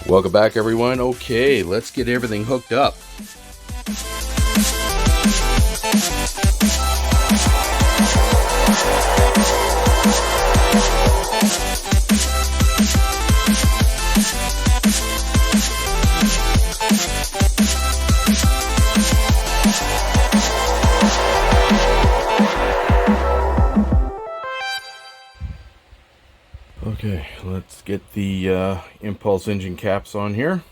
Welcome back, everyone. Okay, let's get everything hooked up. Okay, let's get the impulse engine caps on here.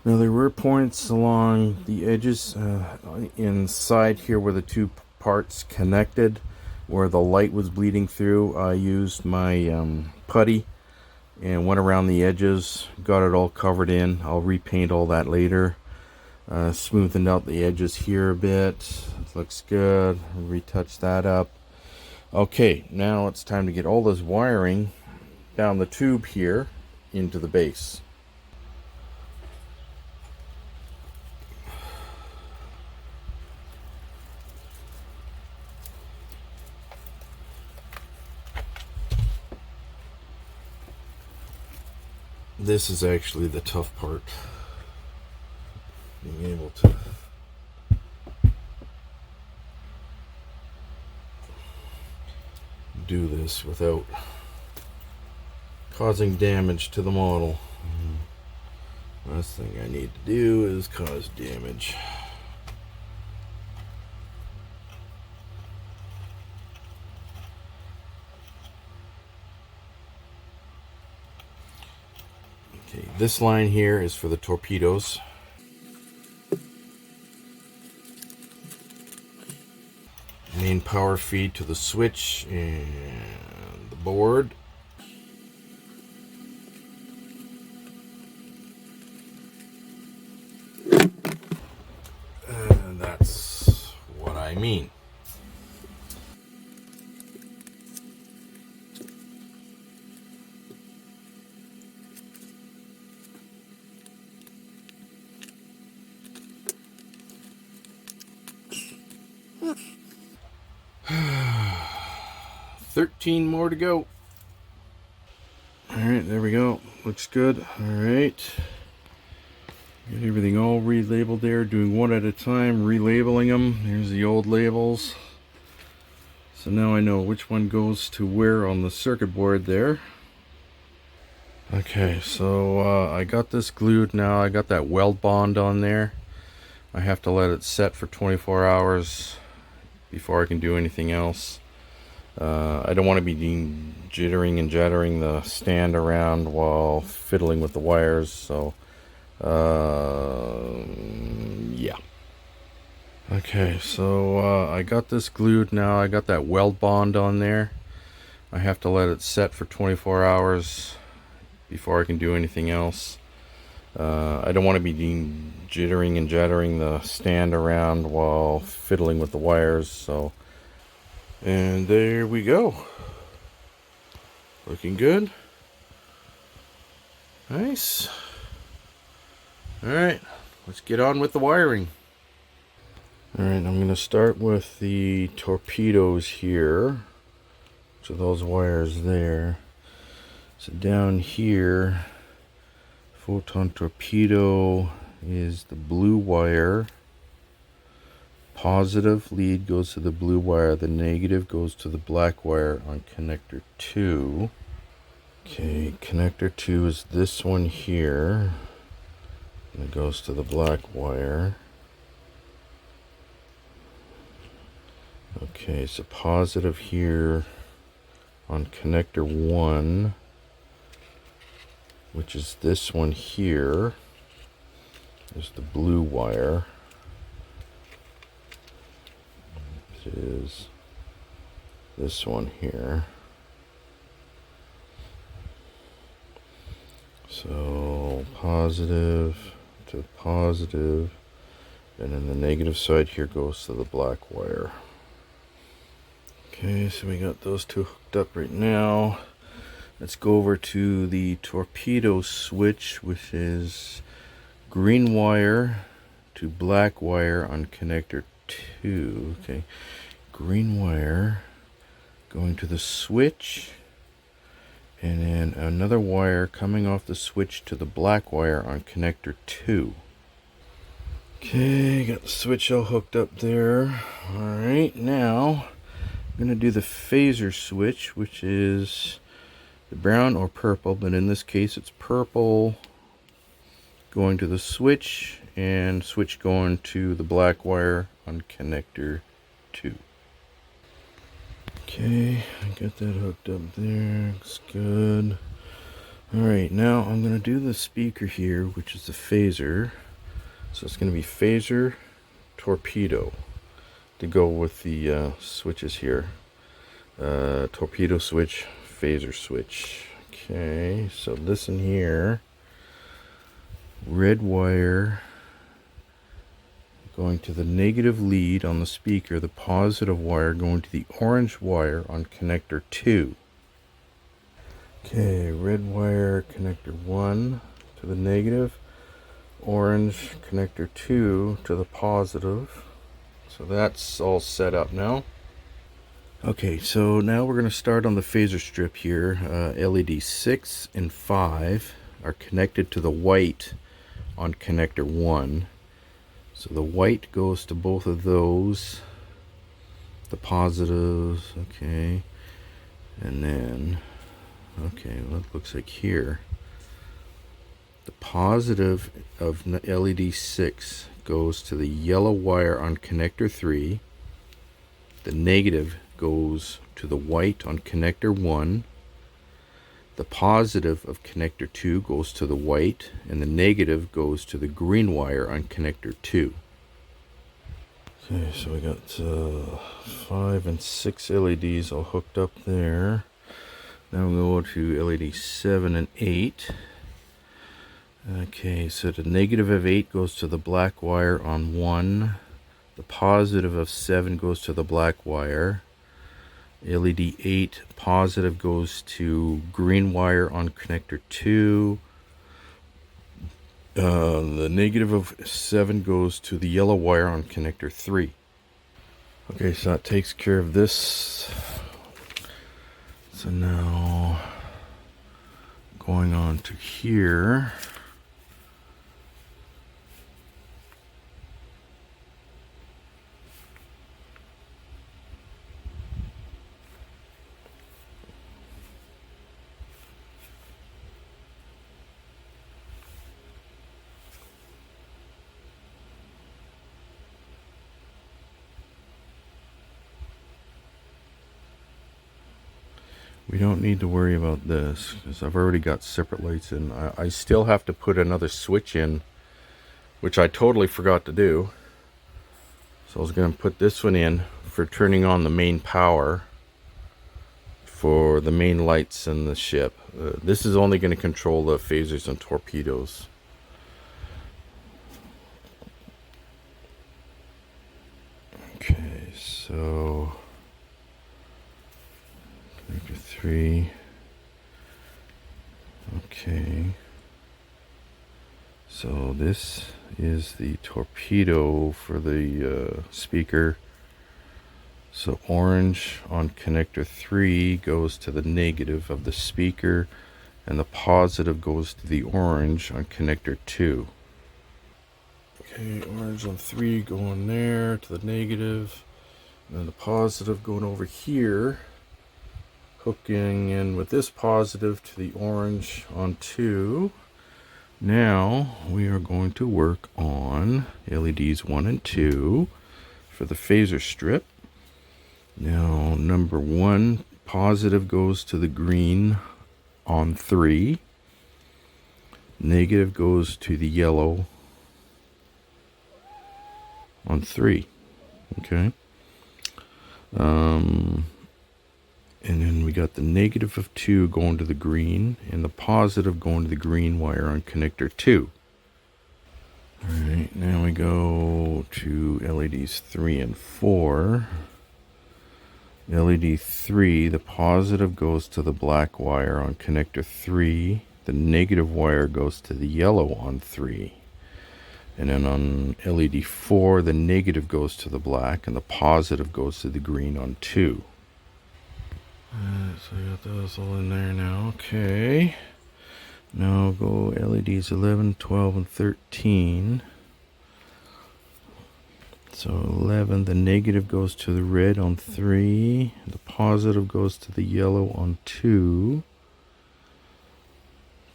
Now there were points along the edges inside here where the two parts connected, where the light was bleeding through. I used my putty and went around the edges, got it all covered in. I'll repaint all that later. Smoothened out the edges here a bit. It looks good. Retouch that up. Okay, now it's time to get all this wiring down the tube here into the base. This is actually the tough part, being able to do this without causing damage to the model. Last thing I need to do is cause damage. Okay, this line here is for the torpedoes. Main power feed to the switch and the board. And that's what I mean. $13 more to go. Alright, there we go. Looks good. Alright. Get everything all relabeled there. Doing one at a time, relabeling them. Here's the old labels. So now I know which one goes to where on the circuit board there. Okay, so I got this glued now. I got that weld bond on there. I have to let it set for 24 hours before I can do anything else. I don't want to be jittering and jattering the stand around while fiddling with the wires, so yeah. Okay, so I got this glued now. I got that weld bond on there. I have to let it set for 24 hours before I can do anything else. I don't want to be jittering and jattering the stand around while fiddling with the wires, so and there we go. Looking good. Nice. Alright, let's get on with the wiring. Alright, I'm going to start with the torpedoes here. So those wires there. So down here, photon torpedo is the blue wire. Positive lead goes to the blue wire, the negative goes to the black wire on connector 2. Okay, connector 2 is this one here. And it goes to the black wire. Okay, so positive here on connector 1, which is this one here. is the blue wire. It is this one here. So positive to positive, and then the negative side here goes to the black wire. Okay, so we got those two hooked up right now. Let's go over to the torpedo switch, which is green wire to black wire on connector 2. Okay, green wire going to the switch, and then another wire coming off the switch to the black wire on connector 2. Okay, got the switch all hooked up there. Alright, now I'm going to do the phaser switch, which is the brown or purple, but in this case it's purple going to the switch, and switch going to the black wire on connector 2. Okay, I got that hooked up there. Looks good. Alright, now I'm going to do the speaker here, which is the phaser. So it's going to be phaser, torpedo to go with the switches here. Torpedo switch, phaser switch. Okay, so listen here. Red wire going to the negative lead on the speaker, the positive wire going to the orange wire on connector 2. Okay, red wire connector 1 to the negative, orange connector 2 to the positive. So that's all set up now. Okay, so now we're going to start on the phaser strip here. LED 6 and 5 are connected to the white on connector 1. So the white goes to both of those, the positives, okay, and then, okay, well, it looks like here, the positive of LED 6 goes to the yellow wire on connector 3, the negative goes to the white on connector 1, the positive of connector 2 goes to the white, and the negative goes to the green wire on connector 2. Okay, so we got 5 and 6 LEDs all hooked up there. Now we'll go to LED 7 and 8. Okay, so the negative of 8 goes to the black wire on 1. The positive of 7 goes to the black wire. LED 8 positive goes to green wire on connector 2. The negative of 7 goes to the yellow wire on connector 3. Okay, so that takes care of this. So now going on to here. We don't need to worry about this because I've already got separate lights in. I still have to put another switch in, which I totally forgot to do. So I was going to put this one in for turning on the main power for the main lights in the ship. This is only going to control the phasers and torpedoes. Okay, so connector 3. Okay. So this is the torpedo for the speaker. So orange on connector 3 goes to the negative of the speaker, and the positive goes to the orange on connector 2. Okay, orange on 3 going there to the negative, and then the positive going over here, hooking in with this positive to the orange on 2. Now we are going to work on LEDs 1 and 2 for the phaser strip. Now number 1 positive goes to the green on 3, negative goes to the yellow on 3. Okay. And then we got the negative of 2 going to the green, and the positive going to the green wire on connector 2. Alright, now we go to LEDs 3 and 4. LED 3, the positive goes to the black wire on connector 3. The negative wire goes to the yellow on 3. And then on LED 4, the negative goes to the black and the positive goes to the green on 2. So I got those all in there now. Okay. Now go LEDs 11, 12, and 13. So 11, the negative goes to the red on 3. The positive goes to the yellow on 2.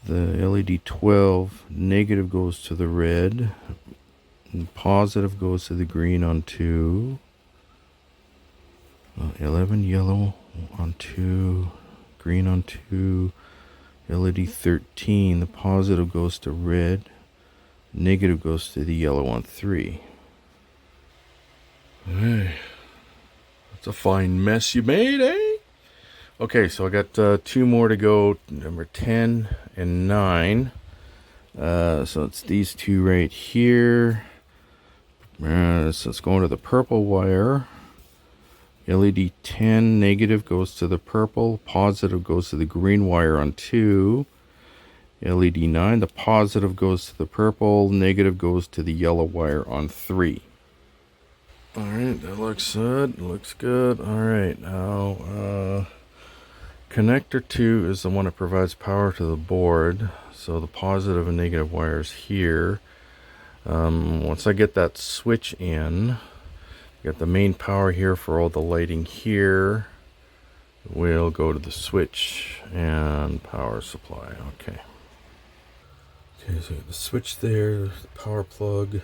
The LED 12, negative goes to the red. And positive goes to the green on 2. 11, yellow on 2. Green on 2. LED 13, the positive goes to red. Negative goes to the yellow on 3. Hey, that's a fine mess you made, eh? Okay, so I got 2 more to go, number 10 and 9. So it's these 2 right here. So it's going to the purple wire. LED 10, negative goes to the purple, positive goes to the green wire on 2. LED 9, the positive goes to the purple, negative goes to the yellow wire on 3. Alright, that looks good. Looks good. Alright, now connector 2 is the one that provides power to the board. So the positive and negative wires here. Once I get that switch in, got the main power here for all the lighting here. We'll go to the switch and power supply. Okay. Okay, so the switch there, the power plug.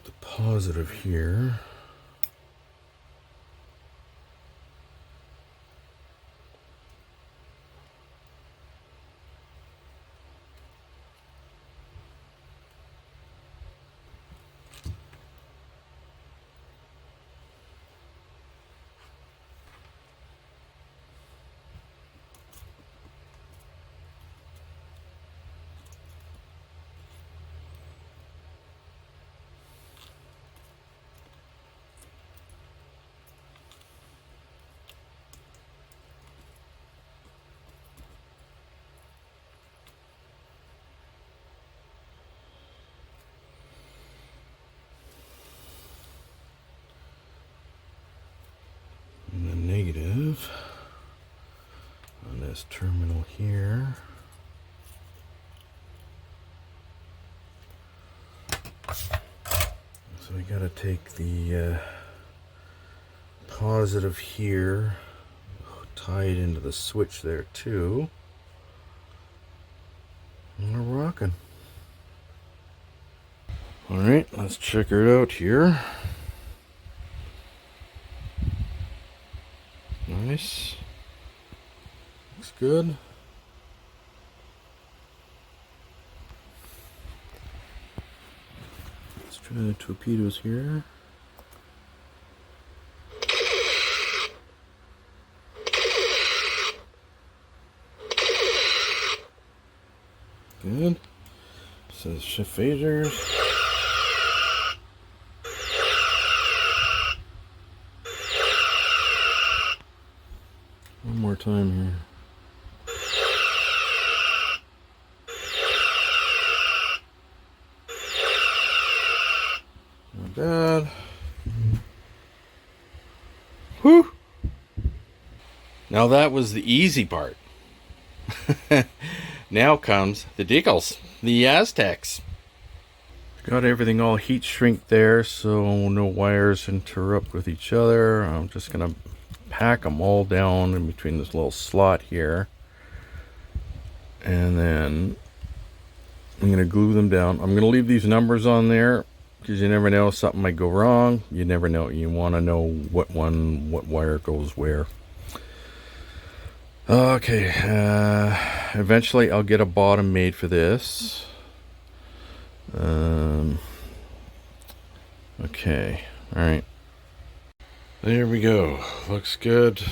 The positive here. And the negative on this terminal here. So we gotta take the positive here, tie it into the switch there too. And we're rocking. Alright, let's check her out here. Nice. Looks good. Let's try the torpedoes here. Good. Says shift phasers. One more time here. Not bad. Whew. Now that was the easy part. Now comes the decals, the Aztecs. Got everything all heat shrink there so no wires interrupt with each other. I'm just gonna pack them all down in between this little slot here, and then I'm gonna glue them down. I'm gonna leave these numbers on there because you never know, something might go wrong. You never know. You want to know what wire goes where. Okay, eventually I'll get a bottom made for this. Okay, all right. There we go. Looks good.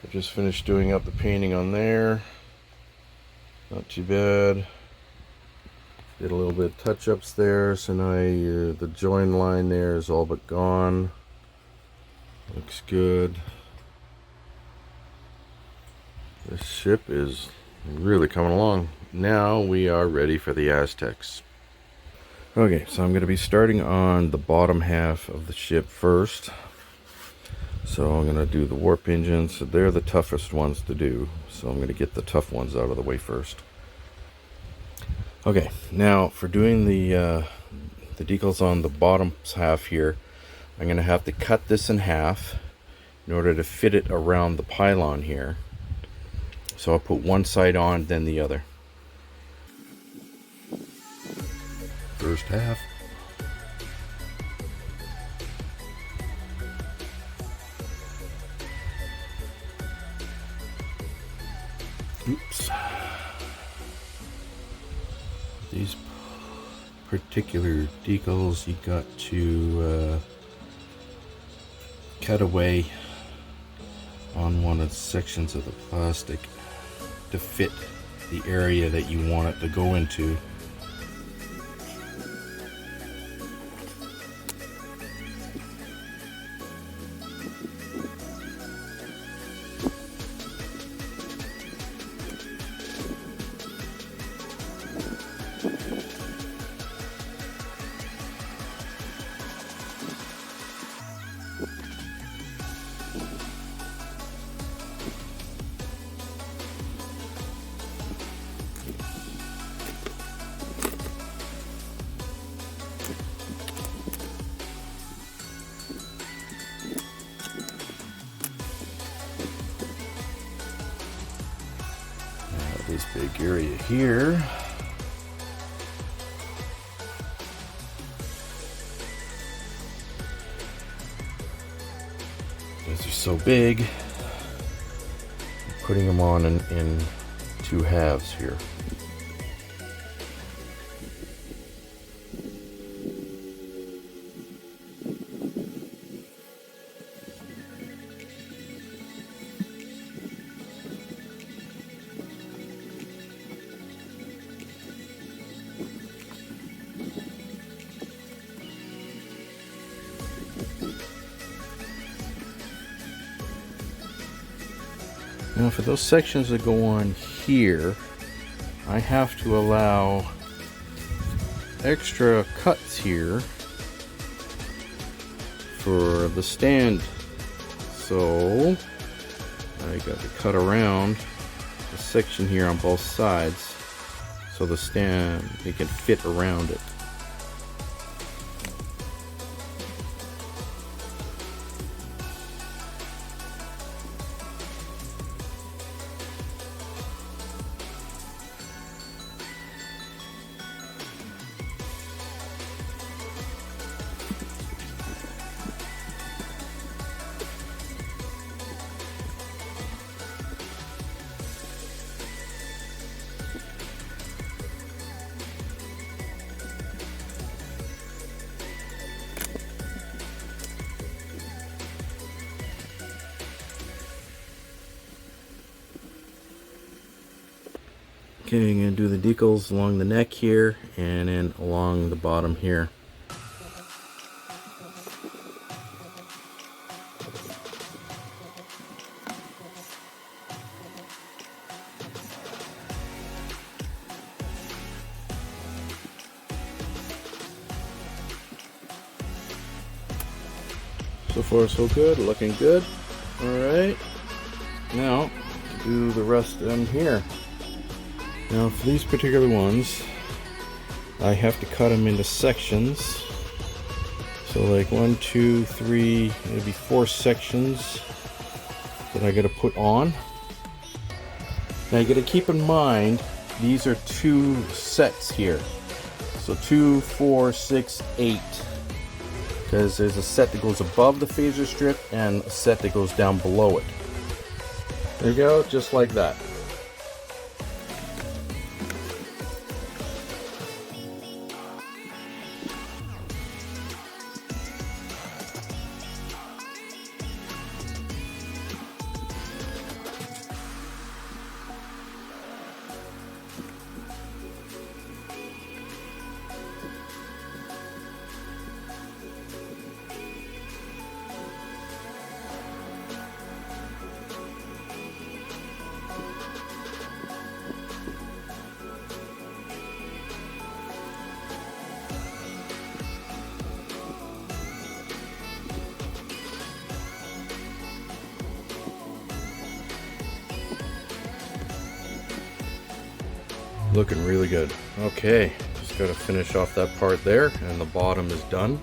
I just finished doing up the painting on there. Not too bad. Did a little bit of touch-ups there, so now the join line there is all but gone. Looks good. This ship is really coming along. Now we are ready for the Aztecs. Okay, so I'm going to be starting on the bottom half of the ship first. So I'm going to do the warp engines. So they're the toughest ones to do. So I'm going to get the tough ones out of the way first. Okay, now for doing the decals on the bottom half here, I'm going to have to cut this in half in order to fit it around the pylon here. So I'll put one side on, then the other. First half. Oops. These particular decals you got to cut away on one of the sections of the plastic to fit the area that you want it to go into. This big area here. These are so big, I'm putting them on in two halves here. Now for those sections that go on here, I have to allow extra cuts here for the stand. So I got to cut around the section here on both sides so the stand, it can fit around it. Okay, I'm going to do the decals along the neck here and then along the bottom here. So far so good, looking good. Alright, now do the rest of them here. Now for these particular ones, I have to cut them into sections. So like 1, 2, 3, maybe 4 sections that I got to put on. Now you got to keep in mind, these are 2 sets here. So 2, 4, 6, 8. Because there's a set that goes above the phaser strip and a set that goes down below it. There you go, just like that. Looking really good. Okay, just got to finish off that part there, and the bottom is done.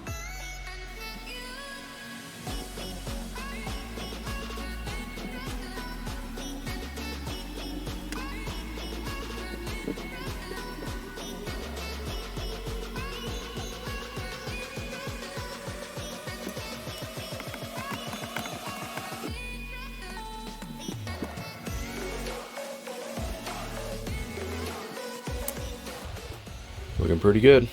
Looking pretty good.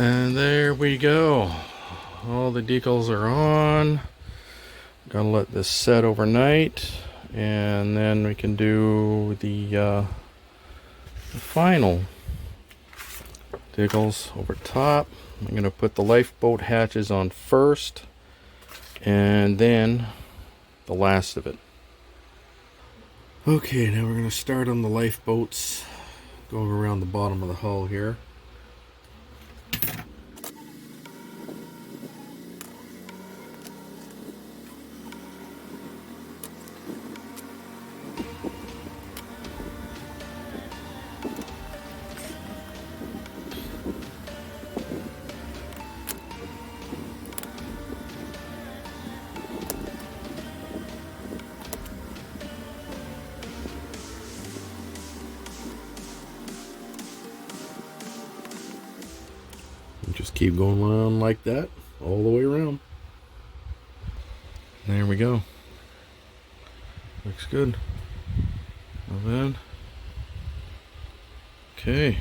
And there we go. All the decals are on. Gotta let this set overnight, and then we can do the final decals over top. I'm gonna put the lifeboat hatches on first, and then the last of it. Okay, now we're gonna start on the lifeboats, going around the bottom of the hull here. Just keep going around like that all the way around. There we go. Looks good. Well then, okay,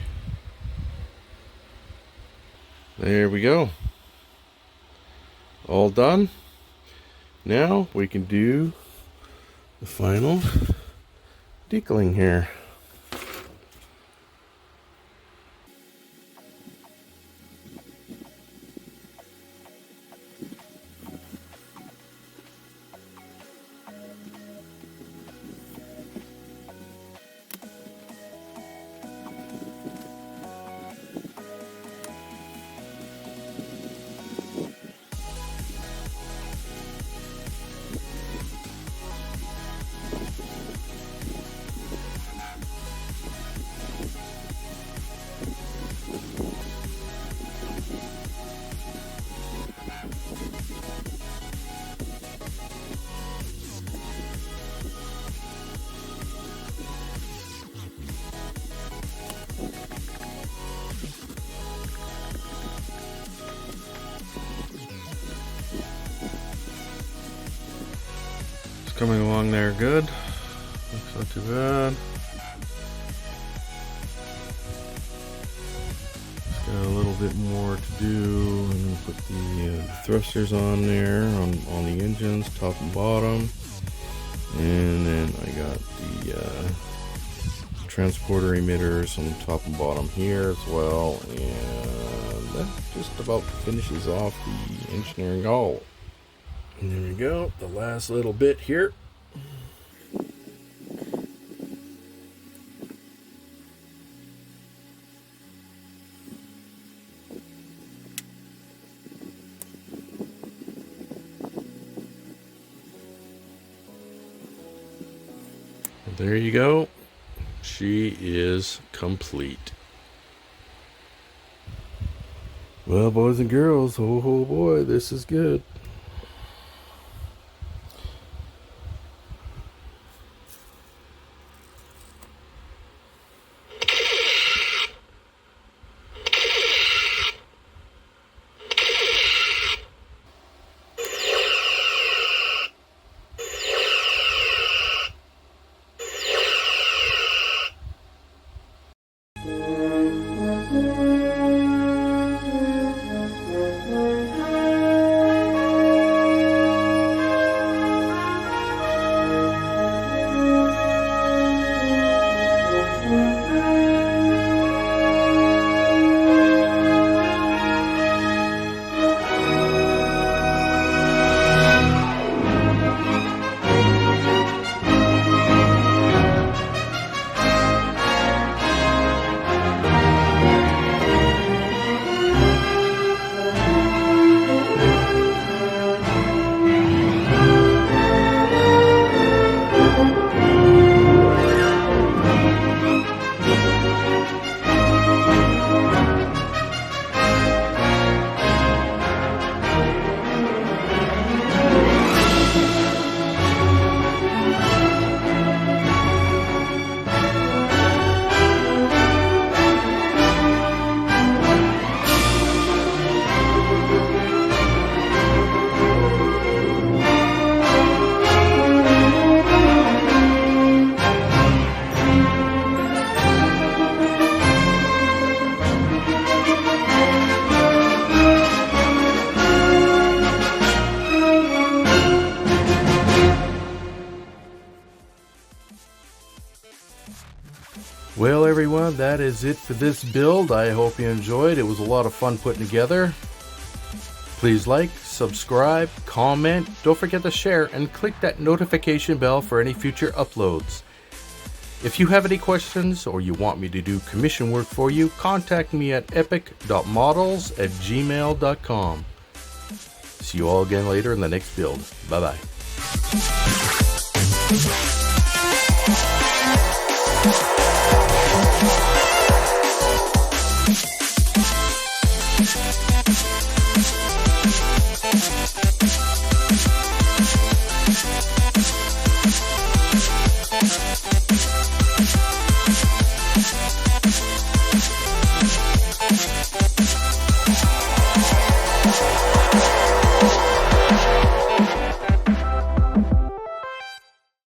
there we go. All done. Now we can do the final decaling here. Coming along there good. Looks not too bad. Just got a little bit more to do. I'm going to put the thrusters on there on the engines, top and bottom. And then I got the transporter emitters on the top and bottom here as well. And that just about finishes off the engineering hull. And there we go, the last little bit here. And there you go. She is complete. Well, boys and girls, oh boy, this is good. Well, everyone, that is it for this build. I hope you enjoyed. It was a lot of fun putting together. Please like, subscribe, comment, don't forget to share, and click that notification bell for any future uploads. If you have any questions or you want me to do commission work for you, contact me at epyc.models@gmail.com. See you all again later in the next build. Bye-bye.